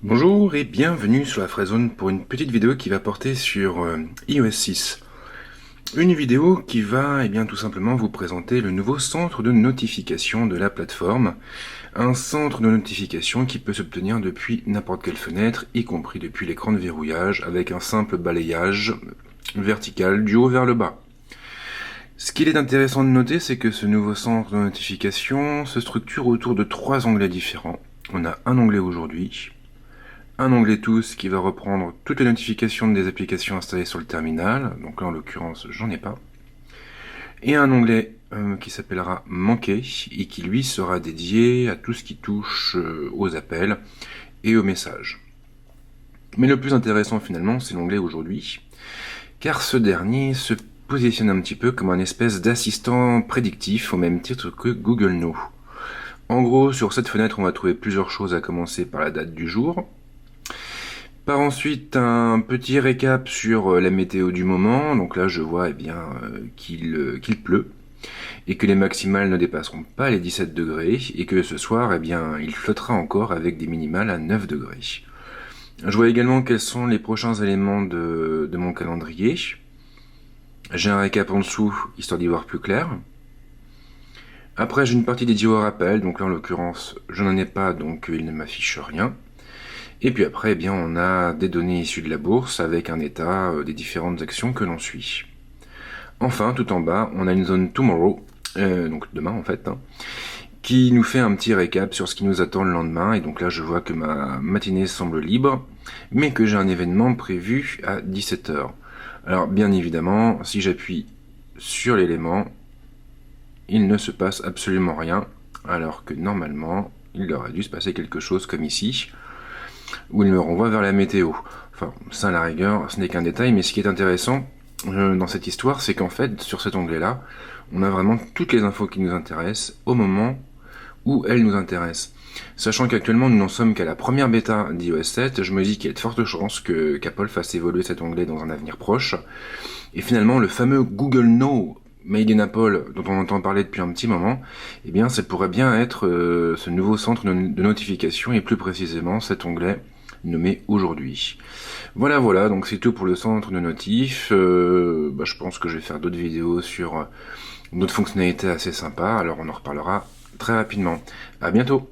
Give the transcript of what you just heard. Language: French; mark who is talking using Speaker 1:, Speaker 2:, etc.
Speaker 1: Bonjour et bienvenue sur la Fraidzone pour une petite vidéo qui va porter sur iOS 6. Une vidéo qui va tout simplement vous présenter le nouveau centre de notification de la plateforme. Un centre de notification qui peut s'obtenir depuis n'importe quelle fenêtre, y compris depuis l'écran de verrouillage, avec un simple balayage vertical du haut vers le bas. Ce qu'il est intéressant de noter, c'est que ce nouveau centre de notification se structure autour de 3 onglets différents. On a un onglet aujourd'hui, un onglet tous qui va reprendre toutes les notifications des applications installées sur le terminal, donc là en l'occurrence j'en ai pas, et un onglet qui s'appellera manqué et qui lui sera dédié à tout ce qui touche aux appels et aux messages. Mais le plus intéressant finalement c'est l'onglet aujourd'hui, car ce dernier se positionne un petit peu comme un espèce d'assistant prédictif au même titre que Google Now. En gros, sur cette fenêtre, on va trouver plusieurs choses, à commencer par la date du jour. Par ensuite, un petit récap sur la météo du moment. Donc là, je vois qu'il pleut et que les maximales ne dépasseront pas les 17 degrés et que ce soir, il flottera encore avec des minimales à 9 degrés. Je vois également quels sont les prochains éléments de mon calendrier. J'ai un récap en dessous, histoire d'y voir plus clair. Après, j'ai une partie dédiée au rappel, donc là en l'occurrence, je n'en ai pas, donc il ne m'affiche rien. Et puis après, on a des données issues de la bourse avec un état des différentes actions que l'on suit. Enfin, tout en bas, on a une zone Tomorrow, donc demain en fait, qui nous fait un petit récap sur ce qui nous attend le lendemain. Et donc là, je vois que ma matinée semble libre, mais que j'ai un événement prévu à 17h. Alors, bien évidemment, si j'appuie sur l'élément, il ne se passe absolument rien, alors que normalement, il aurait dû se passer quelque chose comme ici, où il me renvoie vers la météo. Enfin, ça à la rigueur, ce n'est qu'un détail, mais ce qui est intéressant dans cette histoire, c'est qu'en fait, sur cet onglet-là, on a vraiment toutes les infos qui nous intéressent au moment où elles nous intéressent. Sachant qu'actuellement, nous n'en sommes qu'à la première bêta d'iOS 7, je me dis qu'il y a de fortes chances qu'Apple fasse évoluer cet onglet dans un avenir proche. Et finalement, le fameux Google Now Made in Apple, dont on entend parler depuis un petit moment, ça pourrait bien être ce nouveau centre de notification, et plus précisément cet onglet nommé aujourd'hui. Voilà, donc c'est tout pour le centre de notif. Je pense que je vais faire d'autres vidéos sur d'autres fonctionnalités assez sympas, alors on en reparlera très rapidement. À bientôt.